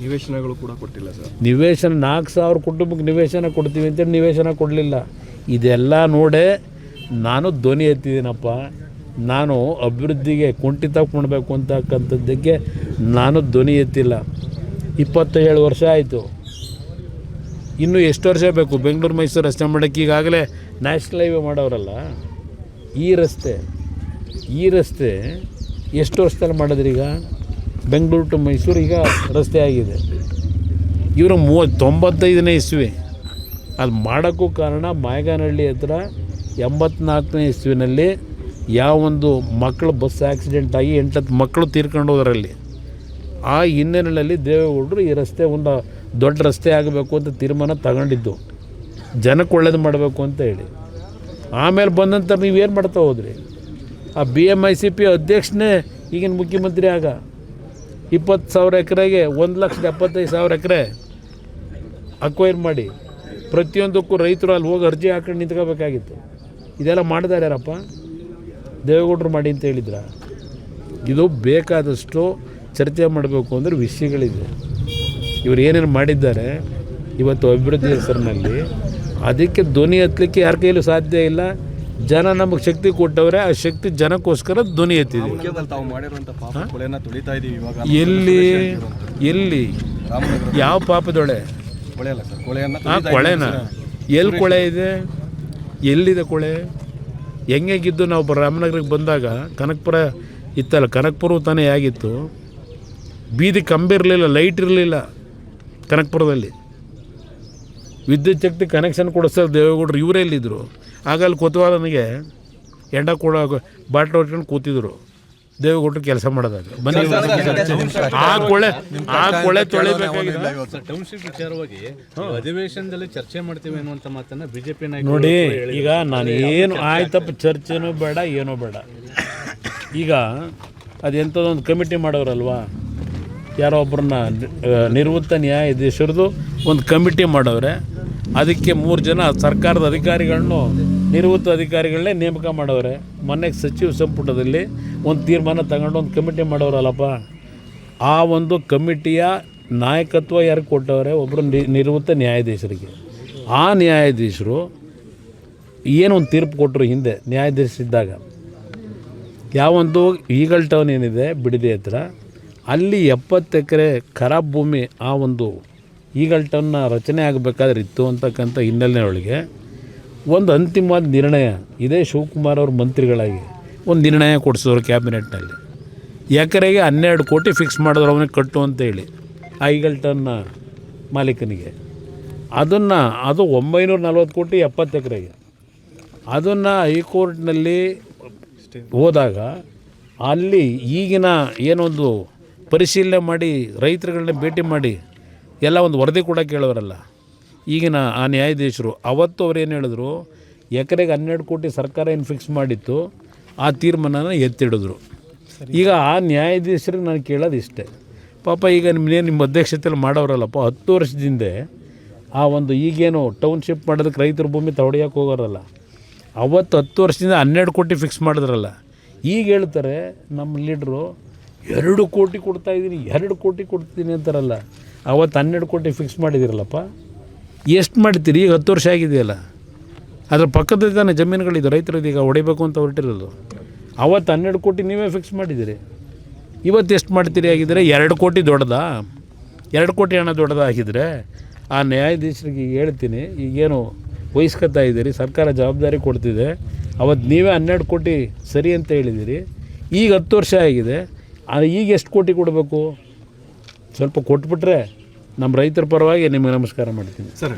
ನಿವೇಶನಗಳು ಕೂಡ ಕೊಟ್ಟಿಲ್ಲ ಸರ್. ನಿವೇಶನ 4,000 ಕುಟುಂಬಕ್ಕೆ ನಿವೇಶನ ಕೊಡ್ತೀವಿ ಅಂತೇಳಿ ನಿವೇಶನ ಕೊಡಲಿಲ್ಲ. ಇದೆಲ್ಲ ನೋಡೇ ನಾನು ಧ್ವನಿ ಎತ್ತಿದ್ದೀನಪ್ಪ. ನಾನು ಅಭಿವೃದ್ಧಿಗೆ ಕುಂಠಿತ ಮಾಡಬೇಕು ಅಂತಕ್ಕಂಥದ್ದಕ್ಕೆ ನಾನು ಧ್ವನಿ ಎತ್ತಿಲ್ಲ. 27 ವರ್ಷ ಆಯಿತು. ಇನ್ನೂ ಎಷ್ಟು ವರ್ಷ ಬೇಕು? ಬೆಂಗಳೂರು ಮೈಸೂರು ರಸ್ತೆ ಮಾಡೋಕ್ಕೆ ಈಗಾಗಲೇ ನ್ಯಾಷನಲ್ ಹೈವೇ ಮಾಡೋರಲ್ಲ. ಈ ರಸ್ತೆ ಎಷ್ಟು ವರ್ಷದಲ್ಲಿ ಮಾಡಿದ್ರಿ? ಈಗ ಬೆಂಗಳೂರು ಟು ಮೈಸೂರು ಈಗ ರಸ್ತೆ ಆಗಿದೆ. ಇವರು 95ನೇ ಇಸ್ವಿ ಅದು ಮಾಡೋಕ್ಕೂ ಕಾರಣ ಮಾಯಗಾನಹಳ್ಳಿ ಹತ್ರ 84ನೇ ಇಸ್ವಿನಲ್ಲಿ ಯಾವೊಂದು ಮಕ್ಕಳು ಬಸ್ ಆಕ್ಸಿಡೆಂಟ್ ಆಗಿ 8 ಮಕ್ಕಳು ತೀರ್ಕೊಂಡು ಹೋದರಲ್ಲಿ. ಆ ಹಿನ್ನೆಲೆಯಲ್ಲಿ ದೇವೇಗೌಡರು ಈ ರಸ್ತೆ ಒಂದು ದೊಡ್ಡ ರಸ್ತೆ ಆಗಬೇಕು ಅಂತ ತೀರ್ಮಾನ ತಗೊಂಡಿದ್ದು, ಜನಕ್ಕೆ ಒಳ್ಳೇದು ಮಾಡಬೇಕು ಅಂತ ಹೇಳಿ. ಆಮೇಲೆ ಬಂದಂಥ ನೀವೇನು ಮಾಡ್ತಾ ಹೋದ್ರಿ? ಆ BMICP ಅಧ್ಯಕ್ಷನೇ ಈಗಿನ ಮುಖ್ಯಮಂತ್ರಿ ಆಗ 20,000 ಎಕರೆಗೆ 1,75,000 ಎಕರೆ ಅಕ್ವೈರ್ ಮಾಡಿ ಪ್ರತಿಯೊಂದಕ್ಕೂ ರೈತರು ಅಲ್ಲಿ ಹೋಗಿ ಅರ್ಜಿ ಹಾಕೊಂಡು ನಿಂತ್ಕೋಬೇಕಾಗಿತ್ತು. ಇದೆಲ್ಲ ಮಾಡಿದಾರೆ ಯಾರಪ್ಪ? ದೇವೇಗೌಡರು ಮಾಡಿ ಅಂತ ಹೇಳಿದ್ರ? ಇದು ಬೇಕಾದಷ್ಟು ಚರ್ಚೆ ಮಾಡಬೇಕು ಅಂದರೆ ವಿಷಯಗಳಿದೆ. ಇವರು ಏನೇನು ಮಾಡಿದ್ದಾರೆ ಇವತ್ತು ಅಭಿವೃದ್ಧಿ ಹೆಸರಿನಲ್ಲಿ, ಅದಕ್ಕೆ ಧ್ವನಿ ಎತ್ತಲಿಕ್ಕೆ ಯಾರ ಕೈಲೂ ಸಾಧ್ಯ ಇಲ್ಲ. ಜನ ನಮಗೆ ಶಕ್ತಿ ಕೊಟ್ಟವ್ರೆ, ಆ ಶಕ್ತಿ ಜನಕ್ಕೋಸ್ಕರ ಧ್ವನಿ ಎತ್ತಿದ್ದೀವಿ. ಎಲ್ಲಿ ಯಾವ ಪಾಪದೊಳೆ? ಕೊಳೆನ ಎಲ್ಲಿ ಕೊಳೆ ಇದೆ? ಎಲ್ಲಿದೆ ಕೊಳೆ? ಹೆಂಗೆಗಿದ್ದು ನಾವು ರಾಮನಗರಕ್ಕೆ ಬಂದಾಗ ಕನಕಪುರ ಇತ್ತಲ್ಲ, ಕನಕಪುರ ತಾನೇ ಆಗಿತ್ತು. ಬೀದಿ ಕಂಬಿ ಇರಲಿಲ್ಲ, ಲೈಟ್ ಇರಲಿಲ್ಲ ಕನಕಪುರದಲ್ಲಿ. ವಿದ್ಯುತ್ ಶಕ್ತಿ ಕನೆಕ್ಷನ್ ಕೊಡಿಸ್ತಾರೆ ದೇವೇಗೌಡರು. ಇವರೇ ಎಲ್ಲಿದ್ದರು? ಆಗ ಅಲ್ಲಿ ಕೊತ್ವಾಲನಿಗೆ ಎಂಡ ಕೂಡ ಬಾಟ್ಲು ಹೊಟ್ಕೊಂಡು ಕೂತಿದ್ರು ದೇವೇಗೌಡರು ಕೆಲಸ ಮಾಡಿದಾಗ. ಬನ್ನಿ ಆ ಕೊಳೆ ತೊಳಿಬೇಕಾಗಿದೆ. ಅಧಿವೇಶನದಲ್ಲಿ ಚರ್ಚೆ ಮಾಡ್ತೀವಿ ಅನ್ನುವಂಥ ಮಾತನ್ನ ಬಿಜೆಪಿ ನೋಡಿ. ಈಗ ನಾನು ಏನು ಆಯ್ತಪ್ಪ, ಚರ್ಚೆನೂ ಬೇಡ, ಏನೂ ಬೇಡ. ಈಗ ಅದೆಂಥದ್ದೊಂದು ಕಮಿಟಿ ಮಾಡೋರಲ್ವಾ, ಯಾರೋ ಒಬ್ಬರನ್ನ ನಿವೃತ್ತ ನ್ಯಾಯಾಧೀಶರದು ಒಂದು ಕಮಿಟಿ ಮಾಡವ್ರೆ. ಅದಕ್ಕೆ 3 ಜನ ಸರ್ಕಾರದ ಅಧಿಕಾರಿಗಳನ್ನು, ನಿವೃತ್ತ ಅಧಿಕಾರಿಗಳನ್ನೇ ನೇಮಕ ಮಾಡವ್ರೆ. ಮೊನ್ನೆ ಸಚಿವ ಸಂಪುಟದಲ್ಲಿ ಒಂದು ತೀರ್ಮಾನ ತಗೊಂಡು ಒಂದು ಕಮಿಟಿ ಮಾಡೋರಲ್ಲಪ್ಪ. ಆ ಒಂದು ಕಮಿಟಿಯ ನಾಯಕತ್ವ ಯಾರಿಗೆ ಕೊಟ್ಟವ್ರೆ? ಒಬ್ಬರು ನಿವೃತ್ತ ನ್ಯಾಯಾಧೀಶರಿಗೆ. ಆ ನ್ಯಾಯಾಧೀಶರು ಏನೊಂದು ತೀರ್ಪು ಕೊಟ್ಟರು ಹಿಂದೆ ನ್ಯಾಯಾಧೀಶರಿದ್ದಾಗ. ಯಾವೊಂದು ಈಗಲ್ ಟೌನ್ ಏನಿದೆ ಬಿಡದಿ ಹತ್ರ, ಅಲ್ಲಿ 70 ಎಕರೆ ಖರಾಬ್ ಭೂಮಿ ಆ ಒಂದು ಈಗಲ್ ಟೌನ್ನ ರಚನೆ ಆಗಬೇಕಾದ್ರೆ ಇತ್ತು ಅಂತಕ್ಕಂಥ ಹಿನ್ನೆಲೆಯೊಳಗೆ ಒಂದು ಅಂತಿಮವಾದ ನಿರ್ಣಯ, ಇದೇ ಶಿವಕುಮಾರ್ ಅವ್ರ ಮಂತ್ರಿಗಳಾಗಿ ಒಂದು ನಿರ್ಣಯ ಕೊಡಿಸಿದ್ರು ಕ್ಯಾಬಿನೆಟ್ನಲ್ಲಿ. ಎಕರೆಗೆ 12 ಕೋಟಿ ಫಿಕ್ಸ್ ಮಾಡಿದ್ರು ಅವನಿಗೆ ಕಟ್ಟು ಅಂತೇಳಿ ಆ ಈಗಲ್ ಟೌನ್ನ ಮಾಲೀಕನಿಗೆ. ಅದು 940 ಕೋಟಿ 70 ಎಕರೆಗೆ. ಅದನ್ನು ಹೈಕೋರ್ಟ್ನಲ್ಲಿ ಹೋದಾಗ ಅಲ್ಲಿ ಈಗಿನ ಏನೊಂದು ಪರಿಶೀಲನೆ ಮಾಡಿ ರೈತರುಗಳನ್ನ ಭೇಟಿ ಮಾಡಿ ಎಲ್ಲ ಒಂದು ವರದಿ ಕೂಡ ಕೇಳೋರಲ್ಲ ಈಗಿನ ಆ ನ್ಯಾಯಾಧೀಶರು. ಅವತ್ತು ಅವ್ರು ಏನು ಹೇಳಿದ್ರು, ಎಕರೆಗೆ 12 ಕೋಟಿ ಸರ್ಕಾರ ಏನು ಫಿಕ್ಸ್ ಮಾಡಿತ್ತು ಆ ತೀರ್ಮಾನನ ಎತ್ತಿಡಿದ್ರು. ಈಗ ಆ ನ್ಯಾಯಾಧೀಶರಿಗೆ ನಾನು ಕೇಳೋದು ಇಷ್ಟೇ, ಪಾಪ ಈಗ ನಿಮ್ಮ ಅಧ್ಯಕ್ಷತೆಯಲ್ಲಿ ಮಾಡೋರಲ್ಲಪ್ಪ, 10 ವರ್ಷದಿಂದ ಆ ಒಂದು ಈಗೇನು ಟೌನ್ಶಿಪ್ ಮಾಡೋದಕ್ಕೆ ರೈತರ ಭೂಮಿ ತಗೊಡಿಯೋಕೆ ಹೋಗೋರಲ್ಲ, ಅವತ್ತು 10 ವರ್ಷದಿಂದ 12 ಕೋಟಿ ಫಿಕ್ಸ್ ಮಾಡಿದ್ರಲ್ಲ. ಈಗ ಹೇಳ್ತಾರೆ ನಮ್ಮ ಲೀಡ್ರು 2 ಕೋಟಿ ಕೊಡ್ತಾಯಿದ್ದೀನಿ, 2 ಕೋಟಿ ಕೊಡ್ತೀನಿ ಅಂತಾರಲ್ಲ. ಅವತ್ತು 12 ಕೋಟಿ ಫಿಕ್ಸ್ ಮಾಡಿದ್ದೀರಲ್ಲಪ್ಪ, ಎಷ್ಟು ಮಾಡ್ತೀರಿ? ಈಗ 10 ವರ್ಷ ಆಗಿದೆಯಲ್ಲ, ಅದ್ರ ಪಕ್ಕದಲ್ಲಿ ತಾನೇ ಜಮೀನುಗಳಿದೆ ರೈತರದ್ದು, ಈಗ ಹೊಡಿಬೇಕು ಅಂತ ಹೊರಟಿರೋದು. ಅವತ್ತು 12 ಕೋಟಿ ನೀವೇ ಫಿಕ್ಸ್ ಮಾಡಿದ್ದೀರಿ, ಇವತ್ತು ಎಷ್ಟು ಮಾಡ್ತೀರಿ? ಆಗಿದ್ದರೆ 2 ಕೋಟಿ ದೊಡ್ಡದಾ? 2 ಕೋಟಿ ಹಣ ದೊಡ್ಡದಾಗಿದ್ದರೆ ಆ ನ್ಯಾಯಾಧೀಶರಿಗೆ ಹೇಳ್ತೀನಿ, ಈಗೇನು ವಹಿಸ್ಕೊತಾ ಇದ್ದೀರಿ, ಸರ್ಕಾರ ಜವಾಬ್ದಾರಿ ಕೊಡ್ತಿದೆ. ಅವತ್ತು ನೀವೇ 12 ಕೋಟಿ ಸರಿ ಅಂತ ಹೇಳಿದ್ದೀರಿ, ಈಗ 10 ವರ್ಷ ಆಗಿದೆ, ಈಗ ಎಷ್ಟು ಕೋಟಿ ಕೊಡಬೇಕು? ಸ್ವಲ್ಪ ಕೊಟ್ಬಿಟ್ರೆ ನಮ್ಮ ರೈತರ ಪರವಾಗಿ ನಿಮಗೆ ನಮಸ್ಕಾರ ಮಾಡ್ತೀನಿ ಸರ್.